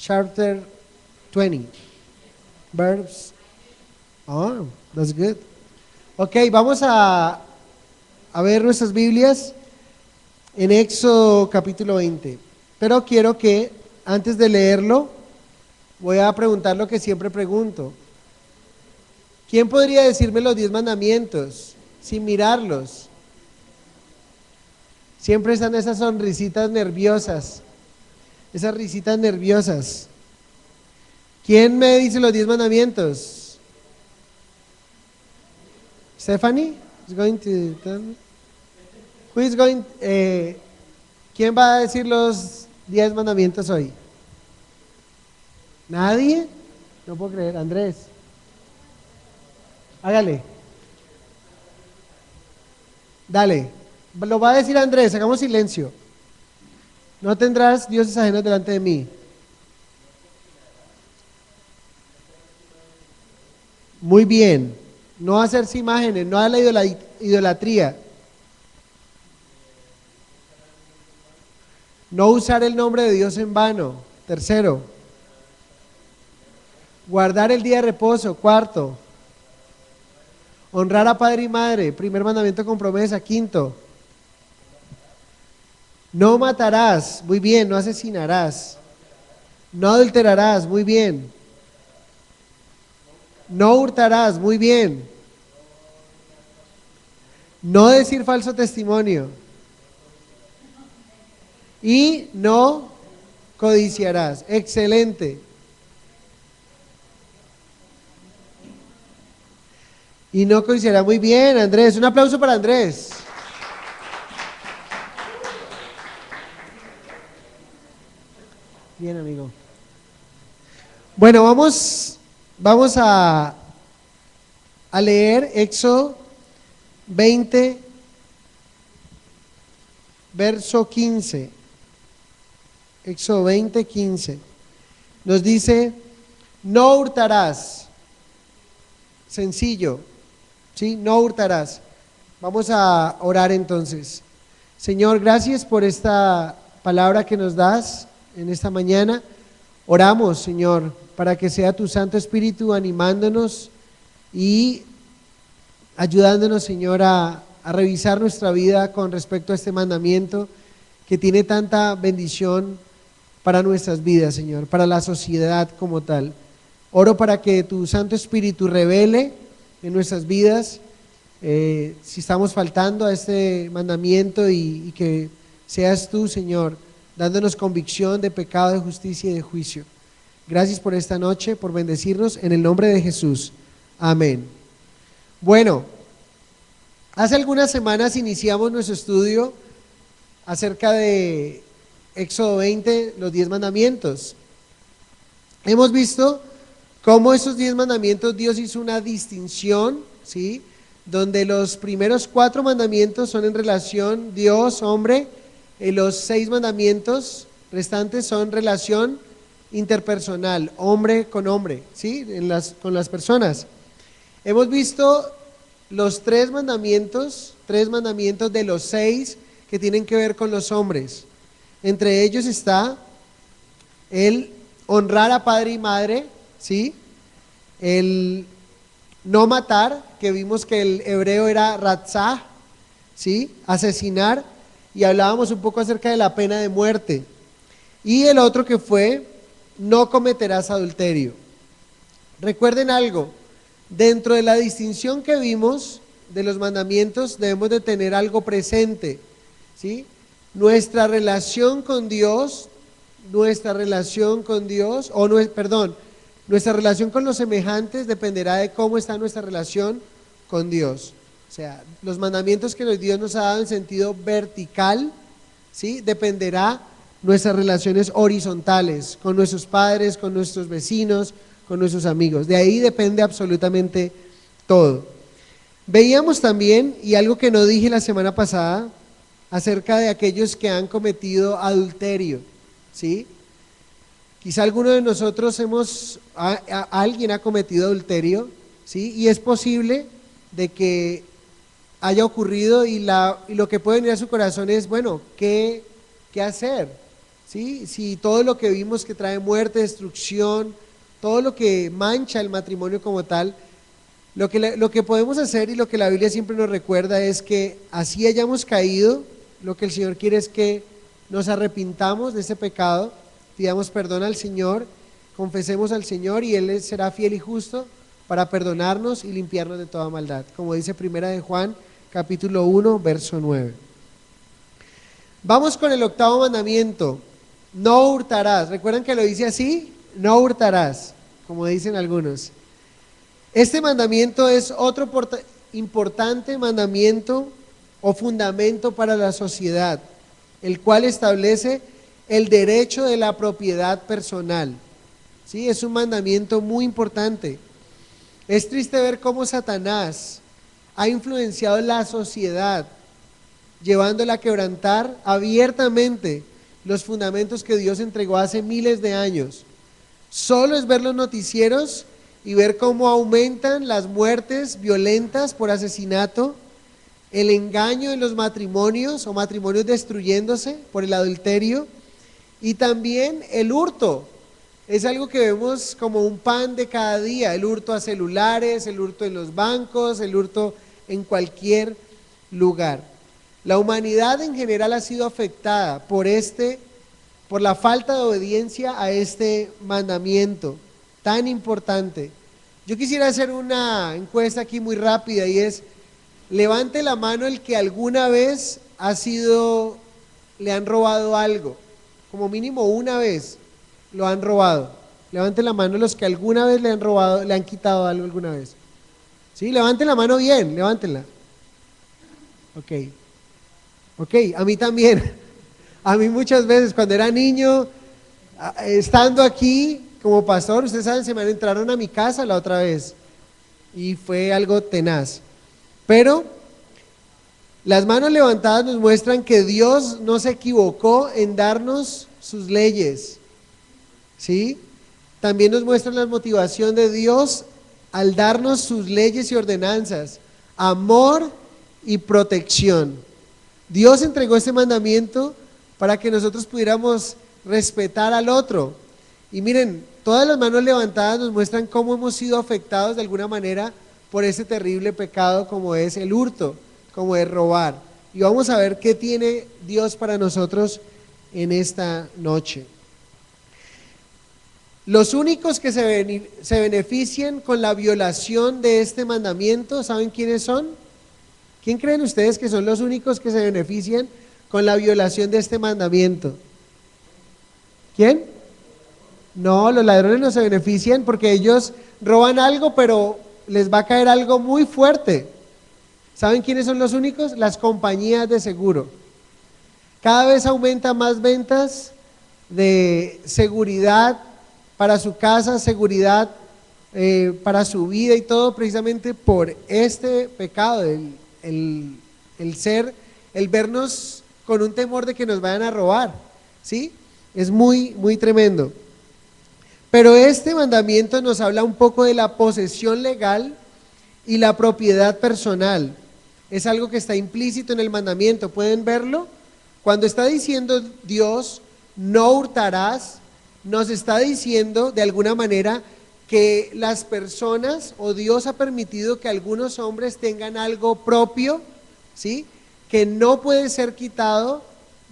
chapter 20, verbs. Oh, that's good. Ok, vamos a ver nuestras Biblias en Éxodo capítulo 20. Pero quiero que, antes de leerlo, voy a preguntar lo que siempre pregunto. ¿Quién podría decirme los 10 mandamientos sin mirarlos? Siempre están esas sonrisitas nerviosas, esas risitas nerviosas. ¿Quién me dice los 10 mandamientos? Stephanie is going to tell me. Who is going, ¿quién va a decir los 10 mandamientos hoy? ¿Nadie? No puedo creer. Andrés. Hágale. Dale. Lo va a decir Andrés, hagamos silencio. No tendrás dioses ajenos delante de mí. Muy bien. No hacerse imágenes, no a la idolatría. No usar el nombre de Dios en vano. Tercero. Guardar el día de reposo. Cuarto. Honrar a padre y madre. Primer mandamiento con promesa. Quinto. No matarás. Muy bien. No asesinarás. No adulterarás. Muy bien. No hurtarás. Muy bien. No decir falso testimonio. Y no codiciarás. Excelente. Y no codiciarás. Muy bien, Andrés. Un aplauso para Andrés. Bien, amigo. Bueno, vamos a leer Éxodo 20, verso 15. Éxodo 20, 15. Nos dice, no hurtarás. Sencillo, ¿sí? No hurtarás. Vamos a orar entonces. Señor, gracias por esta palabra que nos das en esta mañana. Oramos, Señor, para que sea tu Santo Espíritu animándonos y ayudándonos, Señor, a revisar nuestra vida con respecto a este mandamiento que tiene tanta bendición para nuestras vidas, Señor, para la sociedad como tal. Oro para que tu Santo Espíritu revele en nuestras vidas si estamos faltando a este mandamiento y que seas tú, Señor, dándonos convicción de pecado, de justicia y de juicio. Gracias por esta noche, por bendecirnos en el nombre de Jesús. Amén. Bueno, hace algunas semanas iniciamos nuestro estudio acerca de Éxodo 20, los 10 mandamientos. Hemos visto cómo esos 10 mandamientos Dios hizo una distinción, ¿sí? Donde los primeros 4 mandamientos son en relación Dios, hombre, y los 6 mandamientos restantes son relación interpersonal, hombre con hombre, ¿sí? Con las personas. Hemos visto los 3 mandamientos de los 6 que tienen que ver con los hombres. Entre ellos está el honrar a padre y madre, ¿sí? El no matar, que vimos que el hebreo era ratzah, ¿sí? Asesinar, y hablábamos un poco acerca de la pena de muerte. Y el otro que fue, no cometerás adulterio. Recuerden algo, dentro de la distinción que vimos de los mandamientos debemos de tener algo presente, ¿sí? Nuestra relación con Dios, nuestra relación con los semejantes dependerá de cómo está nuestra relación con Dios. O sea, los mandamientos que Dios nos ha dado en sentido vertical, ¿sí? Dependerá nuestras relaciones horizontales, con nuestros padres, con nuestros vecinos, con nuestros amigos. De ahí depende absolutamente todo. Veíamos también, y algo que no dije la semana pasada, acerca de aquellos que han cometido adulterio, ¿sí? Quizá alguno de nosotros alguien ha cometido adulterio, ¿sí? Y es posible de que haya ocurrido y lo que puede venir a su corazón es, bueno, ¿qué hacer? ¿sí? Si todo lo que vimos que trae muerte, destrucción, todo lo que mancha el matrimonio como tal, lo que podemos hacer y lo que la Biblia siempre nos recuerda es que así hayamos caído, lo que el Señor quiere es que nos arrepintamos de ese pecado, pidamos perdón al Señor, confesemos al Señor y Él será fiel y justo para perdonarnos y limpiarnos de toda maldad, como dice Primera de Juan, capítulo 1, verso 9. Vamos con el octavo mandamiento, no hurtarás. ¿Recuerdan que lo dice así? No hurtarás, como dicen algunos. Este mandamiento es otro importante mandamiento o fundamento para la sociedad, el cual establece el derecho de la propiedad personal. ¿Sí? Es un mandamiento muy importante. Es triste ver cómo Satanás ha influenciado la sociedad, llevándola a quebrantar abiertamente los fundamentos que Dios entregó hace miles de años. Solo es ver los noticieros y ver cómo aumentan las muertes violentas por asesinato, el engaño en los matrimonios o matrimonios destruyéndose por el adulterio y también el hurto. Es algo que vemos como un pan de cada día, el hurto a celulares, el hurto en los bancos, el hurto en cualquier lugar. La humanidad en general ha sido afectada por la falta de obediencia a este mandamiento tan importante. Yo quisiera hacer una encuesta aquí muy rápida y es, levante la mano el que alguna vez le han robado algo, como mínimo una vez lo han robado. Levante la mano los que alguna vez le han robado, le han quitado algo alguna vez. Sí, levante la mano bien, levántenla. Ok, a mí también. A mí muchas veces cuando era niño, estando aquí como pastor, ustedes saben, se me entraron a mi casa la otra vez y fue algo tenaz. Pero las manos levantadas nos muestran que Dios no se equivocó en darnos sus leyes, ¿sí? También nos muestra la motivación de Dios al darnos sus leyes y ordenanzas, amor y protección. Dios entregó este mandamiento para que nosotros pudiéramos respetar al otro. Y miren, todas las manos levantadas nos muestran cómo hemos sido afectados de alguna manera por ese terrible pecado como es el hurto, como es robar. Y vamos a ver qué tiene Dios para nosotros en esta noche. Los únicos que se benefician con la violación de este mandamiento, ¿saben quiénes son? ¿Quién creen ustedes que son los únicos que se benefician con la violación de este mandamiento? ¿Quién? No, los ladrones no se benefician porque ellos roban algo, pero les va a caer algo muy fuerte. ¿Saben quiénes son los únicos? Las compañías de seguro. Cada vez aumenta más ventas de seguridad para su casa, seguridad para su vida y todo, precisamente por este pecado, el vernos con un temor de que nos vayan a robar, ¿sí? Es muy, muy tremendo. Pero este mandamiento nos habla un poco de la posesión legal y la propiedad personal. Es algo que está implícito en el mandamiento, ¿pueden verlo? Cuando está diciendo Dios, no hurtarás, nos está diciendo de alguna manera que las personas o Dios ha permitido que algunos hombres tengan algo propio, ¿sí? Que no puede ser quitado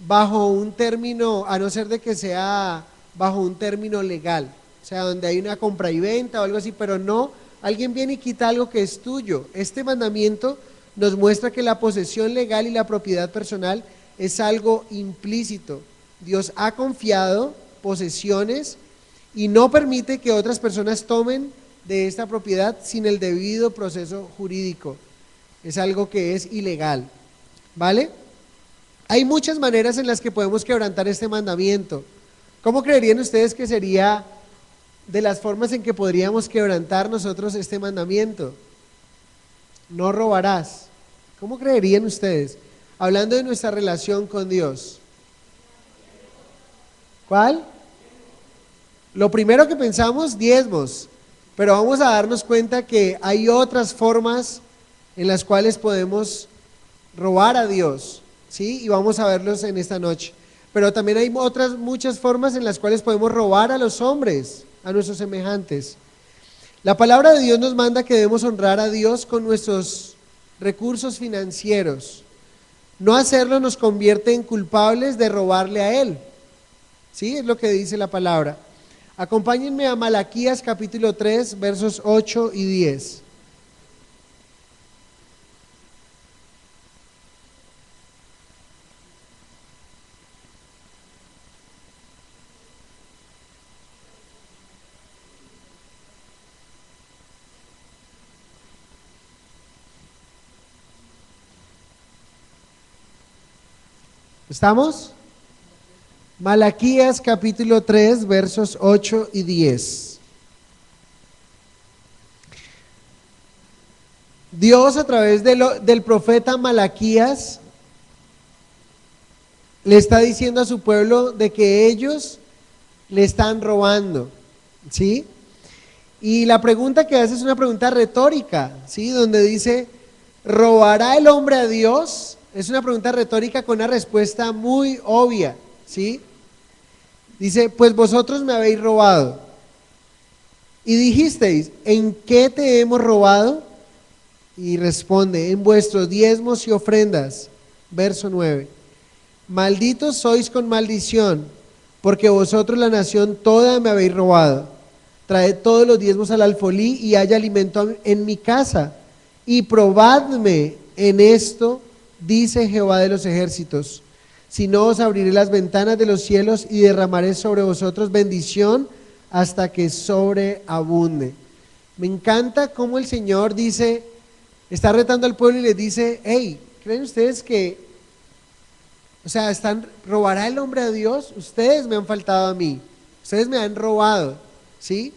bajo un término, a no ser de que sea bajo un término legal, o sea, donde hay una compra y venta o algo así, pero no, alguien viene y quita algo que es tuyo. Este mandamiento nos muestra que la posesión legal y la propiedad personal es algo implícito. Dios ha confiado posesiones y no permite que otras personas tomen de esta propiedad sin el debido proceso jurídico. Es algo que es ilegal, ¿vale? Hay muchas maneras en las que podemos quebrantar este mandamiento. ¿Cómo creerían ustedes que sería de las formas en que podríamos quebrantar nosotros este mandamiento? No robarás. ¿Cómo creerían ustedes? Hablando de nuestra relación con Dios. ¿Cuál? Lo primero que pensamos, diezmos, pero vamos a darnos cuenta que hay otras formas en las cuales podemos robar a Dios, ¿sí? Y vamos a verlos en esta noche. pero también hay otras muchas formas en las cuales podemos robar a los hombres, a nuestros semejantes. La palabra de Dios nos manda que debemos honrar a Dios con nuestros recursos financieros. No hacerlo nos convierte en culpables de robarle a Él. ¿Sí? Es lo que dice la palabra. Acompáñenme a Malaquías capítulo 3, versos 8 y 10. ¿Estamos? Malaquías capítulo 3, versos 8 y 10. Dios a través del profeta Malaquías le está diciendo a su pueblo de que ellos le están robando, ¿sí? Y la pregunta que hace es una pregunta retórica, ¿sí? Donde dice, ¿robará el hombre a Dios? Es una pregunta retórica con una respuesta muy obvia, ¿sí? Dice, pues vosotros me habéis robado. Y dijisteis, ¿en qué te hemos robado? Y responde, en vuestros diezmos y ofrendas. Verso 9. Malditos sois con maldición, porque vosotros la nación toda me habéis robado. Traed todos los diezmos al alfolí y haya alimento en mi casa. Y probadme en esto, dice Jehová de los ejércitos. Si no, os abriré las ventanas de los cielos y derramaré sobre vosotros bendición hasta que sobreabunde. Me encanta cómo el Señor dice, está retando al pueblo y les dice, hey, ¿creen ustedes que, robará el hombre a Dios? Ustedes me han faltado a mí, ustedes me han robado, ¿sí?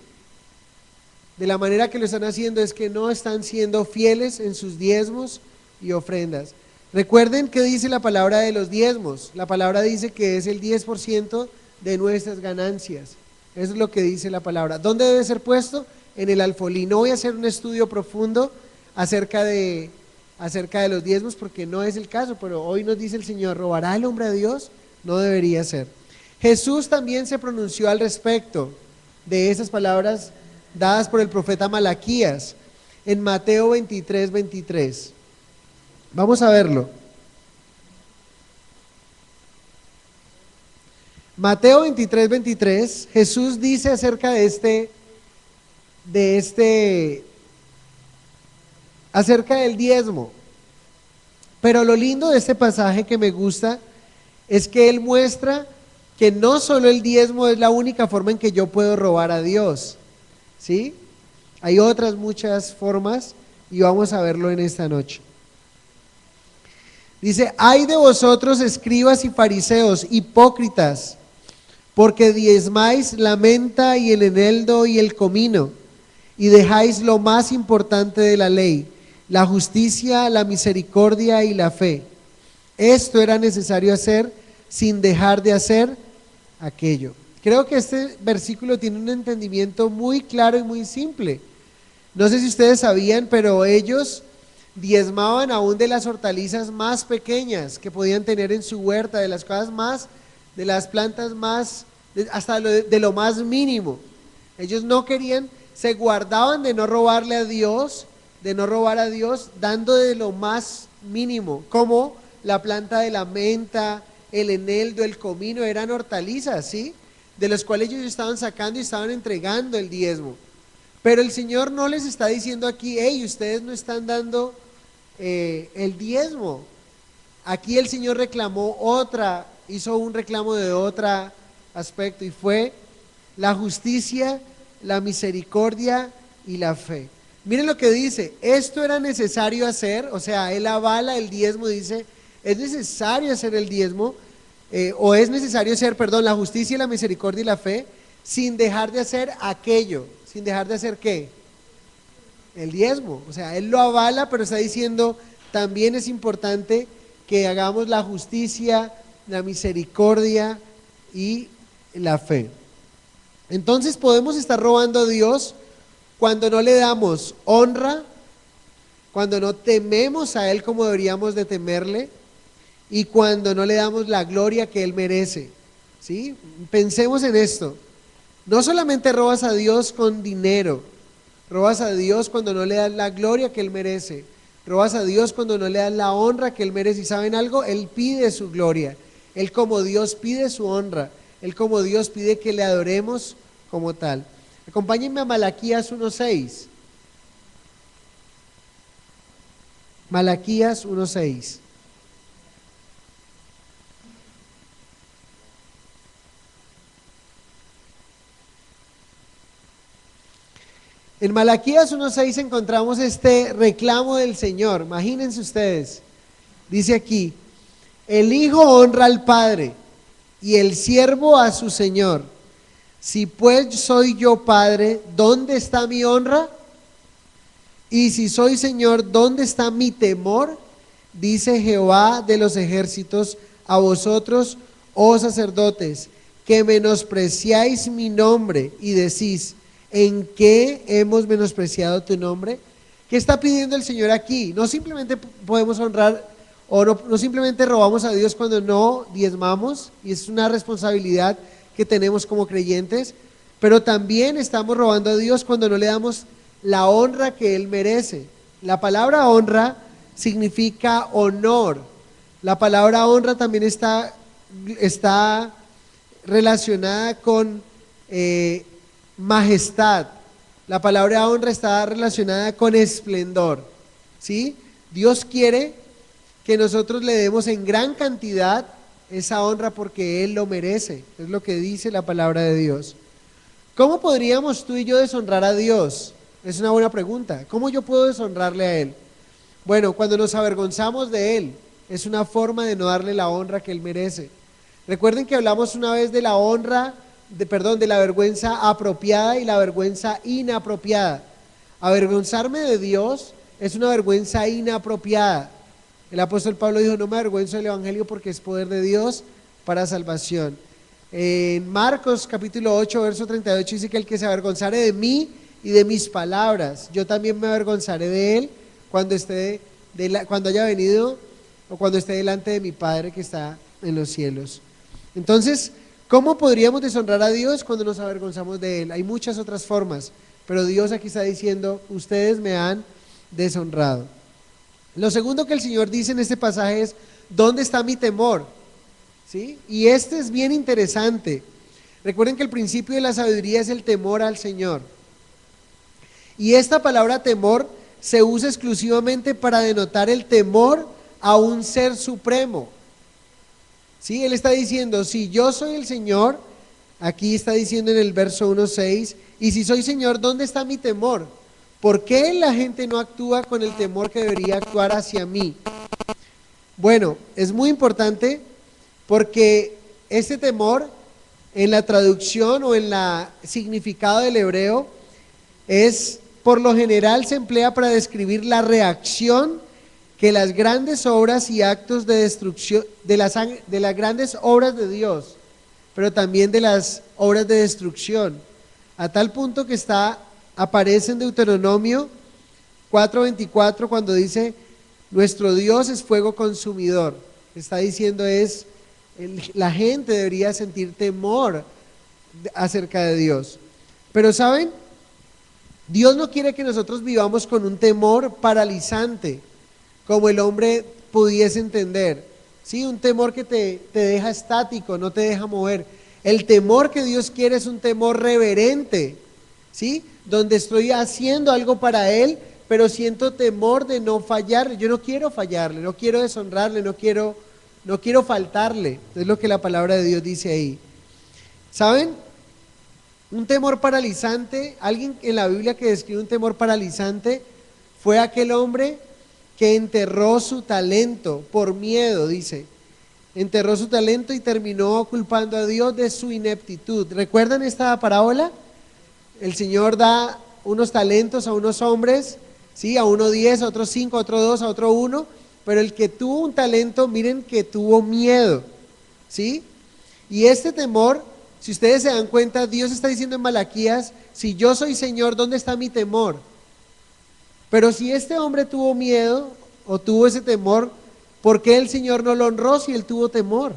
De la manera que lo están haciendo es que no están siendo fieles en sus diezmos y ofrendas. Recuerden que dice la palabra de los diezmos. La palabra dice que es el 10% de nuestras ganancias. Eso es lo que dice la palabra. ¿Dónde debe ser puesto? En el alfolí. No voy a hacer un estudio profundo acerca de los diezmos porque no es el caso, pero hoy nos dice el Señor, ¿robará el hombre a Dios? No debería ser. Jesús también se pronunció al respecto de esas palabras dadas por el profeta Malaquías en Mateo 23, 23. Vamos a verlo. Mateo 23, 23, Jesús dice acerca acerca del diezmo. Pero lo lindo de este pasaje que me gusta es que él muestra que no solo el diezmo es la única forma en que yo puedo robar a Dios, ¿sí? Hay otras muchas formas y vamos a verlo en esta noche. Dice, ay de vosotros escribas y fariseos, hipócritas, porque diezmáis la menta y el eneldo y el comino, y dejáis lo más importante de la ley, la justicia, la misericordia y la fe. Esto era necesario hacer sin dejar de hacer aquello. Creo que este versículo tiene un entendimiento muy claro y muy simple. No sé si ustedes sabían, pero ellos diezmaban aún de las hortalizas más pequeñas que podían tener en su huerta, de las cosas más, de las plantas más, hasta de lo más mínimo. Ellos no querían, se guardaban de no robarle a Dios, de no robar a Dios, dando de lo más mínimo, como la planta de la menta, el eneldo, el comino, eran hortalizas, ¿sí? De los cuales ellos estaban sacando y estaban entregando el diezmo. Pero el Señor no les está diciendo aquí, hey, ustedes no están dando el diezmo. Aquí el Señor hizo un reclamo de otro aspecto y fue la justicia, la misericordia y la fe. Miren lo que dice, esto era necesario hacer, o sea, él avala el diezmo, dice, es necesario hacer el diezmo, es necesario hacer, la justicia, la misericordia y la fe, sin dejar de hacer aquello. ¿Sin dejar de hacer qué? El diezmo. O sea, él lo avala, pero está diciendo, también es importante que hagamos la justicia, la misericordia y la fe. Entonces podemos estar robando a Dios cuando no le damos honra, cuando no tememos a Él como deberíamos de temerle, y cuando no le damos la gloria que Él merece. ¿Sí? Pensemos en esto. No solamente robas a Dios con dinero, robas a Dios cuando no le das la gloria que Él merece, robas a Dios cuando no le das la honra que Él merece. ¿Y saben algo? Él pide su gloria, Él como Dios pide su honra, Él como Dios pide que le adoremos como tal. Acompáñenme a Malaquías 1:6. Malaquías 1:6. En Malaquías 1:6 encontramos este reclamo del Señor. Imagínense ustedes, dice aquí: el hijo honra al padre y el siervo a su señor. Si pues soy yo padre, ¿dónde está mi honra? Y si soy señor, ¿dónde está mi temor? Dice Jehová de los ejércitos a vosotros, oh sacerdotes, que menospreciáis mi nombre y decís: ¿en qué hemos menospreciado tu nombre? ¿Qué está pidiendo el Señor aquí? No simplemente podemos honrar o no simplemente robamos a Dios cuando no diezmamos, y es una responsabilidad que tenemos como creyentes, pero también estamos robando a Dios cuando no le damos la honra que Él merece. La palabra honra significa honor. La palabra honra también está relacionada con majestad. La palabra honra está relacionada con esplendor, ¿sí? Dios quiere que nosotros le demos en gran cantidad esa honra porque Él lo merece. Es lo que dice la palabra de Dios. ¿Cómo podríamos tú y yo deshonrar a Dios? Es una buena pregunta. ¿Cómo yo puedo deshonrarle a Él? Bueno, cuando nos avergonzamos de Él, es una forma de no darle la honra que Él merece. Recuerden que hablamos una vez de la honra, de la vergüenza apropiada y la vergüenza inapropiada. Avergonzarme de Dios es una vergüenza inapropiada. El apóstol Pablo dijo: no me avergüenzo del evangelio porque es poder de Dios para salvación. En Marcos capítulo 8, verso 38 dice que el que se avergonzare de mí y de mis palabras, yo también me avergonzaré de él cuando haya venido o cuando esté delante de mi Padre que está en los cielos. Entonces, ¿cómo podríamos deshonrar a Dios cuando nos avergonzamos de Él? Hay muchas otras formas, pero Dios aquí está diciendo: ustedes me han deshonrado. Lo segundo que el Señor dice en este pasaje es: ¿dónde está mi temor? ¿Sí? Y este es bien interesante. Recuerden que el principio de la sabiduría es el temor al Señor. Y esta palabra temor se usa exclusivamente para denotar el temor a un ser supremo. ¿Sí? Él está diciendo: si yo soy el Señor, aquí está diciendo en el verso 1:6, y si soy Señor, ¿dónde está mi temor? ¿Por qué la gente no actúa con el temor que debería actuar hacia mí? Bueno, es muy importante porque este temor en la traducción o en el significado del hebreo por lo general se emplea para describir la reacción que las grandes obras y actos de destrucción, de las grandes obras de Dios, pero también de las obras de destrucción, a tal punto que aparece en Deuteronomio 4:24 cuando dice: nuestro Dios es fuego consumidor. Está diciendo la gente debería sentir temor acerca de Dios. Pero ¿saben? Dios no quiere que nosotros vivamos con un temor paralizante, como el hombre pudiese entender. ¿Sí? Un temor que te deja estático, no te deja mover. El temor que Dios quiere es un temor reverente, ¿sí? Donde estoy haciendo algo para Él, pero siento temor de no fallarle. Yo no quiero fallarle, no quiero deshonrarle, no quiero faltarle. Es lo que la palabra de Dios dice ahí. ¿Saben? Un temor paralizante, alguien en la Biblia que describe un temor paralizante fue aquel hombre que enterró su talento por miedo, dice. Enterró su talento y terminó culpando a Dios de su ineptitud. ¿Recuerdan esta parábola? El Señor da unos talentos a unos hombres, ¿sí? A uno 10, a otro 5, a otro 2, a otro 1, pero el que tuvo un talento, miren que tuvo miedo, ¿sí? Y este temor, si ustedes se dan cuenta, Dios está diciendo en Malaquías: si yo soy Señor, ¿dónde está mi temor? Pero si este hombre tuvo miedo o tuvo ese temor, ¿Por qué el Señor no lo honró si él tuvo temor?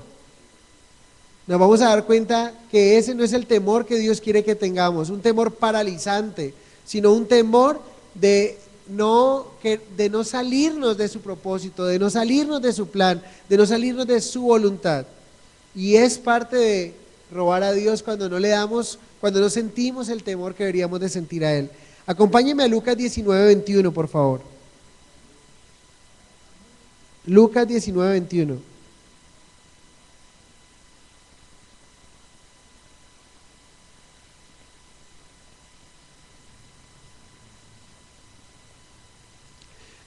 Nos vamos a dar cuenta que ese no es el temor que Dios quiere que tengamos, un temor paralizante, sino un temor de no salirnos de su propósito, de no salirnos de su plan, de no salirnos de su voluntad. Y es parte de robar a Dios cuando no le damos, cuando no sentimos el temor que deberíamos de sentir a Él. Acompáñeme a Lucas 19:21, por favor. Lucas 19:21.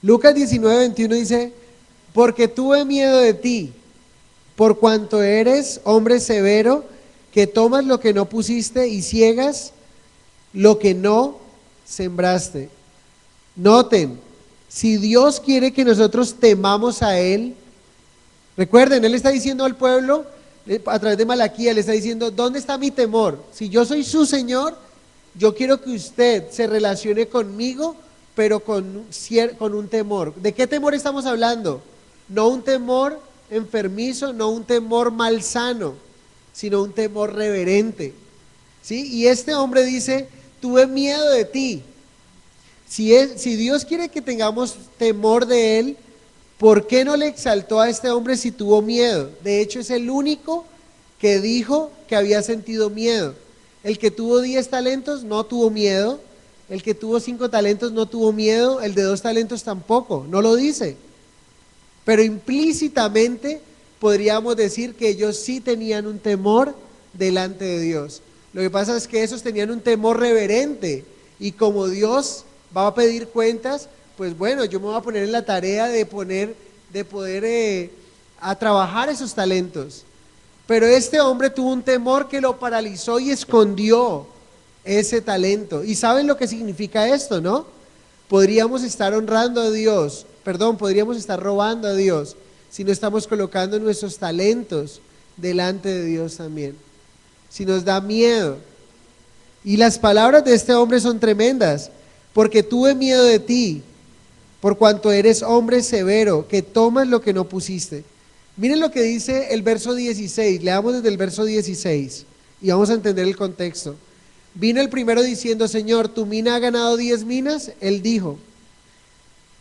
Lucas 19:21 dice, porque tuve miedo de ti, por cuanto eres hombre severo, que tomas lo que no pusiste y ciegas lo que no sembraste. Noten, si Dios quiere que nosotros temamos a Él, recuerden, Él está diciendo al pueblo, a través de Malaquía, le está diciendo, ¿dónde está mi temor? Si yo soy su Señor, yo quiero que usted se relacione conmigo, pero con un temor. ¿De qué temor estamos hablando? No un temor enfermizo, no un temor malsano, sino un temor reverente, ¿sí? Y este hombre dice, tuve miedo de ti. Si Dios quiere que tengamos temor de Él, ¿por qué no le exaltó a este hombre si tuvo miedo? De hecho, es el único que dijo que había sentido miedo. El que tuvo 10 talentos no tuvo miedo, el que tuvo 5 talentos no tuvo miedo, el de 2 talentos tampoco, no lo dice. Pero implícitamente podríamos decir que ellos sí tenían un temor delante de Dios. Lo que pasa es que esos tenían un temor reverente, y como Dios va a pedir cuentas, pues bueno, yo me voy a poner en la tarea de poder a trabajar esos talentos. Pero este hombre tuvo un temor que lo paralizó y escondió ese talento. ¿Y saben lo que significa esto, no? Podríamos estar honrando a Dios, podríamos estar robando a Dios si no estamos colocando nuestros talentos delante de Dios también. Si nos da miedo. Y las palabras de este hombre son tremendas, porque tuve miedo de ti, por cuanto eres hombre severo, que tomas lo que no pusiste. Miren lo que dice el verso 16, leamos desde el verso 16 y vamos a entender el contexto. Vino el primero diciendo, Señor, ¿tu mina ha ganado 10 minas? Él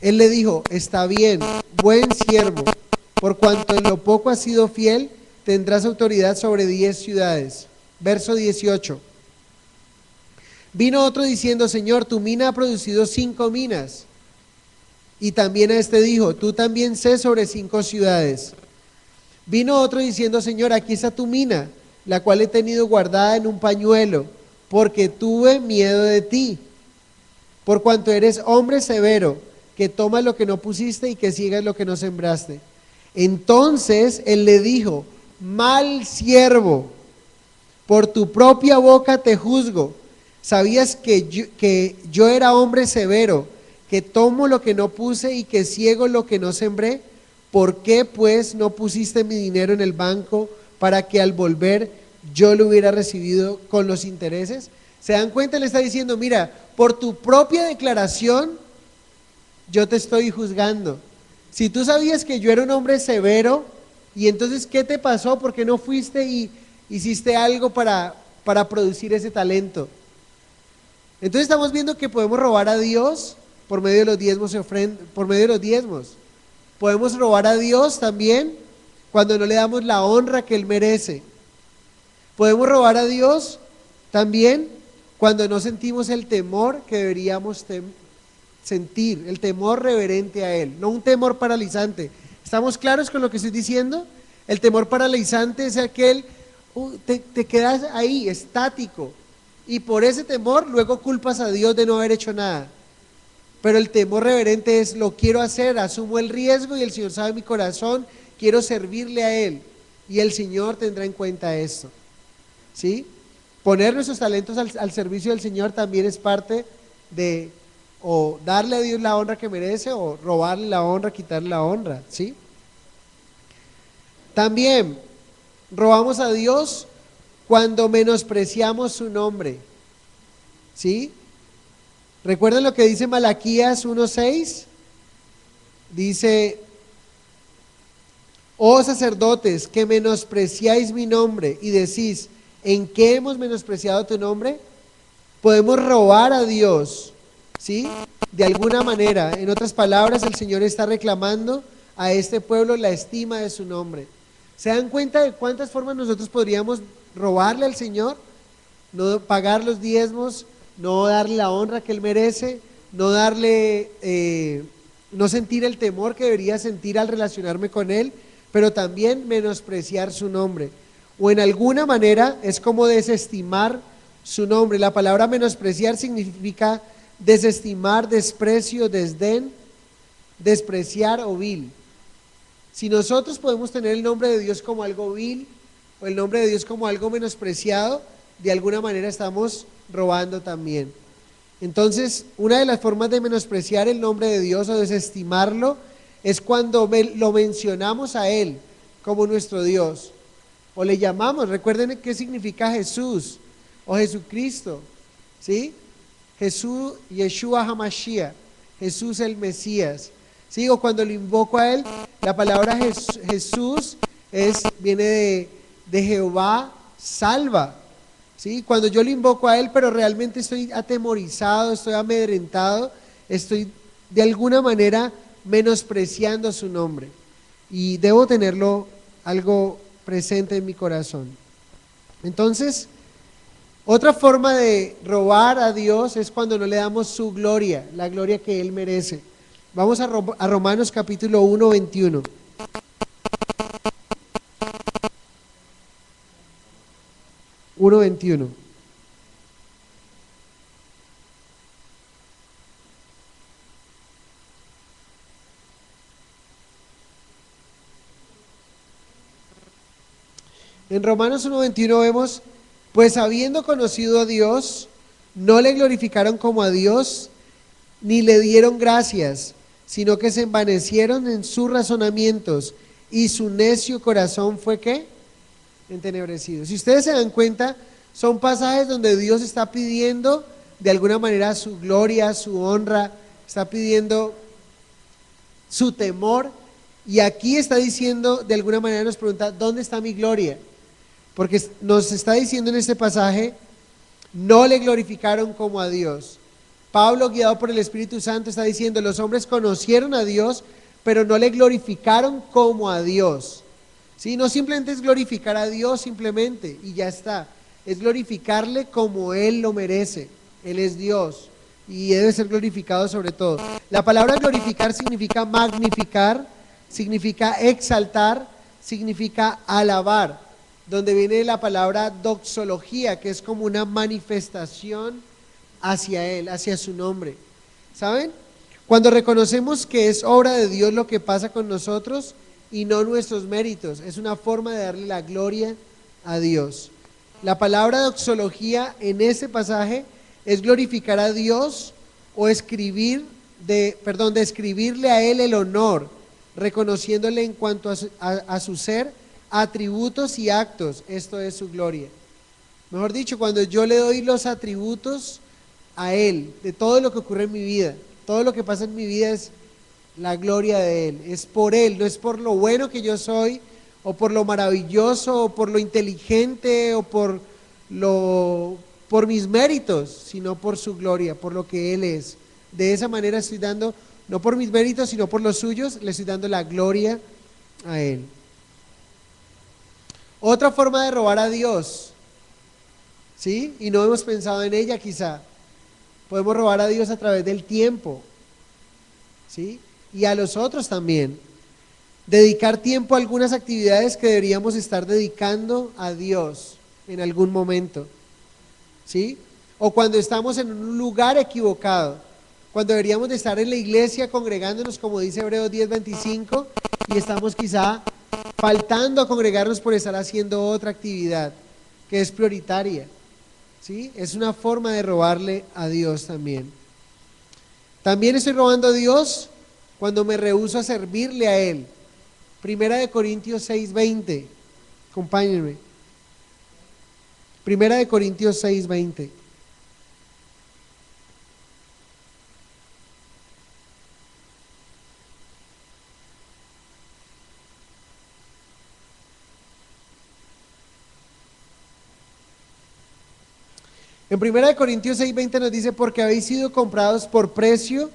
le dijo, está bien, buen siervo, por cuanto en lo poco has sido fiel, tendrás autoridad sobre 10 ciudades. Verso 18. Vino otro diciendo, Señor, tu mina ha producido 5 minas. Y también a este dijo, tú también sé sobre 5 ciudades. Vino otro diciendo, Señor, aquí está tu mina, la cual he tenido guardada en un pañuelo, porque tuve miedo de ti, por cuanto eres hombre severo, que tomas lo que no pusiste y que ciegas lo que no sembraste. Entonces él le dijo, mal siervo, por tu propia boca te juzgo. ¿Sabías que yo era hombre severo, que tomo lo que no puse y que ciego lo que no sembré? ¿Por qué pues no pusiste mi dinero en el banco para que al volver yo lo hubiera recibido con los intereses? ¿Se dan cuenta? Le está diciendo, mira, por tu propia declaración yo te estoy juzgando. Si tú sabías que yo era un hombre severo, y entonces ¿qué te pasó? ¿Por qué no fuiste y hiciste algo para producir ese talento? Entonces estamos viendo que podemos robar a Dios por medio de los diezmos por medio de los diezmos. Podemos robar a Dios también cuando no le damos la honra que Él merece. Podemos robar a Dios también cuando no sentimos el temor que deberíamos sentir, el temor reverente a Él, no un temor paralizante. ¿Estamos claros con lo que estoy diciendo? El temor paralizante es aquel, te quedas ahí, estático, y por ese temor luego culpas a Dios de no haber hecho nada. Pero el temor reverente es, lo quiero hacer, asumo el riesgo y el Señor sabe mi corazón, quiero servirle a Él, y el Señor tendrá en cuenta esto, ¿sí? Poner nuestros talentos al servicio del Señor también es parte de o darle a Dios la honra que merece, o robarle la honra, quitarle la honra, ¿sí? También robamos a Dios cuando menospreciamos su nombre, ¿sí? ¿Recuerdan lo que dice Malaquías 1:6? Dice, Oh sacerdotes, que menospreciáis mi nombre y decís, ¿en qué hemos menospreciado tu nombre? Podemos robar a Dios, ¿sí? De alguna manera. En otras palabras, el Señor está reclamando a este pueblo la estima de su nombre. ¿Se dan cuenta de cuántas formas nosotros podríamos robarle al Señor? No pagar los diezmos, no darle la honra que Él merece, no darle, no sentir el temor que debería sentir al relacionarme con Él, pero también menospreciar su nombre. O en alguna manera es como desestimar su nombre. La palabra menospreciar significa desestimar, desprecio, desdén, despreciar o vil. Si nosotros podemos tener el nombre de Dios como algo vil o el nombre de Dios como algo menospreciado, de alguna manera estamos robando también. Entonces, una de las formas de menospreciar el nombre de Dios o desestimarlo es cuando lo mencionamos a Él como nuestro Dios o le llamamos. Recuerden qué significa Jesús o Jesucristo, ¿sí? Jesús, Yeshua HaMashiach, Jesús el Mesías. ¿Sí? O cuando lo invoco a Él, la palabra Jesús viene de Jehová salva. ¿Sí? Cuando yo lo invoco a Él, pero realmente estoy atemorizado, estoy amedrentado, estoy de alguna manera menospreciando su nombre. Y debo tenerlo algo presente en mi corazón. Entonces, otra forma de robar a Dios es cuando no le damos su gloria, la gloria que Él merece. Vamos a Romanos capítulo 1, 21. En Romanos 1:21 vemos, pues habiendo conocido a Dios, no le glorificaron como a Dios, ni le dieron gracias, sino que se envanecieron en sus razonamientos, y su necio corazón fue ¿qué? Entenebrecido. Si ustedes se dan cuenta, son pasajes donde Dios está pidiendo de alguna manera su gloria, su honra, está pidiendo su temor, y aquí está diciendo, de alguna manera nos pregunta, ¿dónde está mi gloria? Porque nos está diciendo en este pasaje, no le glorificaron como a Dios. Pablo, guiado por el Espíritu Santo, está diciendo, los hombres conocieron a Dios, pero no le glorificaron como a Dios. ¿Sí? No simplemente es glorificar a Dios simplemente y ya está, es glorificarle como Él lo merece. Él es Dios y debe ser glorificado sobre todo. La palabra glorificar significa magnificar, significa exaltar, significa alabar, donde viene la palabra doxología, que es como una manifestación hacia Él, hacia su nombre. ¿Saben? Cuando reconocemos que es obra de Dios lo que pasa con nosotros y no nuestros méritos, es una forma de darle la gloria a Dios. La palabra doxología en ese pasaje es glorificar a Dios o describirle a Él el honor, reconociéndole en cuanto a su ser, atributos y actos. Esto es su gloria. Mejor dicho, cuando yo le doy los atributos a Él, de todo lo que ocurre en mi vida, todo lo que pasa en mi vida es la gloria de Él, es por Él, no es por lo bueno que yo soy, o por lo maravilloso, o por lo inteligente, o por mis méritos, sino por su gloria, por lo que Él es. De esa manera estoy dando, no por mis méritos, sino por los suyos, le estoy dando la gloria a Él. Otra forma de robar a Dios, ¿sí? Y no hemos pensado en ella quizá. Podemos robar a Dios a través del tiempo, ¿sí? Y a los otros también. Dedicar tiempo a algunas actividades que deberíamos estar dedicando a Dios en algún momento, ¿sí? O cuando estamos en un lugar equivocado, cuando deberíamos de estar en la iglesia congregándonos, como dice Hebreos 10:25, y estamos quizá faltando a congregarnos por estar haciendo otra actividad que es prioritaria, ¿sí? Es una forma de robarle a Dios también. También estoy robando a Dios cuando me rehúso a servirle a Él. Primera de Corintios 6:20, acompáñenme. Primera de Corintios 6:20. En 1 Corintios 6:20 nos dice, porque habéis sido comprados por precio,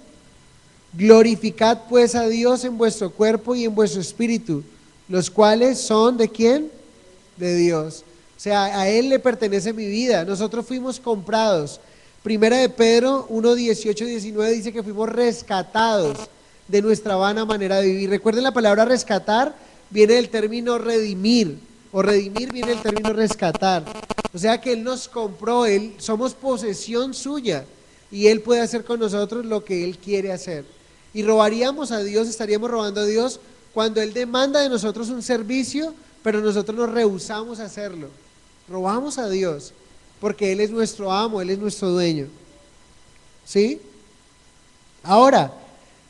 glorificad pues a Dios en vuestro cuerpo y en vuestro espíritu, los cuales son ¿de quién? De Dios. O sea, a Él le pertenece mi vida, nosotros fuimos comprados. Primera de Pedro 1:18-19 dice que fuimos rescatados de nuestra vana manera de vivir. Recuerden, la palabra rescatar viene del término redimir, o redimir viene del término rescatar. O sea que Él nos compró, somos posesión suya, y Él puede hacer con nosotros lo que Él quiere hacer. Y robaríamos a Dios, estaríamos robando a Dios cuando Él demanda de nosotros un servicio, pero nosotros nos rehusamos a hacerlo. Robamos a Dios, porque Él es nuestro amo, Él es nuestro dueño. ¿Sí? Ahora,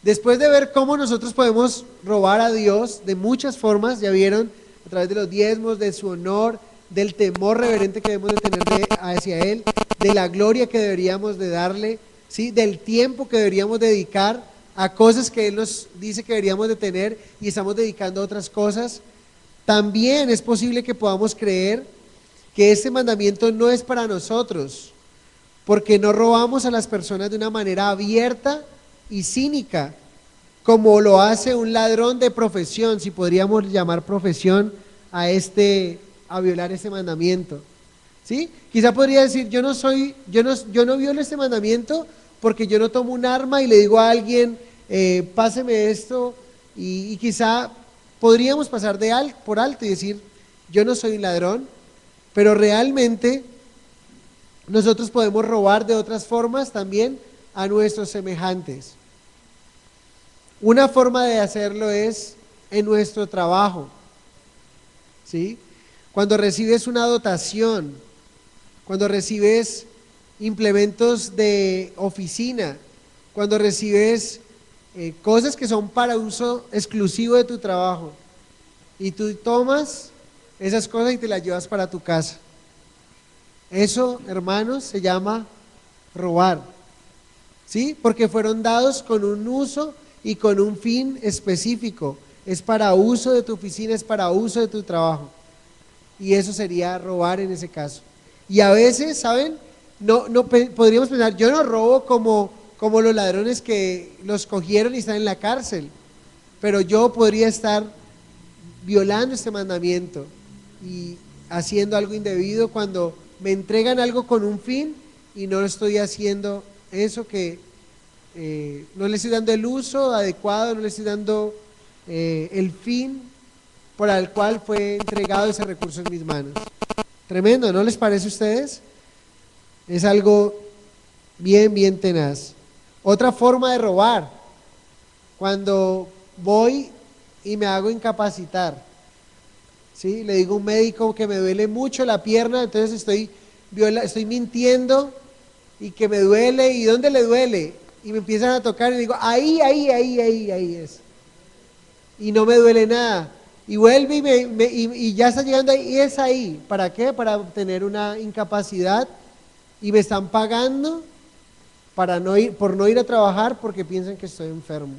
después de ver cómo nosotros podemos robar a Dios de muchas formas, ya vieron, a través de los diezmos, de su honor, del temor reverente que debemos de tener hacia Él, de la gloria que deberíamos de darle, ¿sí? Del tiempo que deberíamos dedicar a cosas que Él nos dice que deberíamos de tener y estamos dedicando a otras cosas. También es posible que podamos creer que este mandamiento no es para nosotros, porque no robamos a las personas de una manera abierta y cínica, como lo hace un ladrón de profesión, si podríamos llamar profesión a violar este mandamiento. ¿Sí? Quizá podría decir, yo no violo este mandamiento porque yo no tomo un arma y le digo a alguien, páseme esto, y quizá podríamos pasar por alto y decir, yo no soy un ladrón, pero realmente nosotros podemos robar de otras formas también a nuestros semejantes. Una forma de hacerlo es en nuestro trabajo, ¿sí? Cuando recibes una dotación, cuando recibes implementos de oficina, cuando recibes cosas que son para uso exclusivo de tu trabajo, y tú tomas esas cosas y te las llevas para tu casa. Eso, hermanos, se llama robar, ¿sí? Porque fueron dados con un uso y con un fin específico. Es para uso de tu oficina, es para uso de tu trabajo. Y eso sería robar en ese caso. Y a veces, ¿saben? Podríamos pensar, yo no robo como los ladrones que los cogieron y están en la cárcel, pero yo podría estar violando este mandamiento y haciendo algo indebido cuando me entregan algo con un fin y no estoy haciendo eso que no le estoy dando el uso adecuado, no le estoy dando el fin por el cual fue entregado ese recurso en mis manos. Tremendo, ¿no les parece a ustedes? Es algo bien tenaz. Otra forma de robar, cuando voy y me hago incapacitar, ¿sí? Le digo a un médico que me duele mucho la pierna, entonces estoy mintiendo y que me duele. ¿Y dónde le duele? Y me empiezan a tocar y digo, ahí es. Y no me duele nada. Y vuelve y ya está llegando ahí, y es ahí. ¿Para qué? Para obtener una incapacidad, y me están pagando por no ir a trabajar porque piensan que estoy enfermo.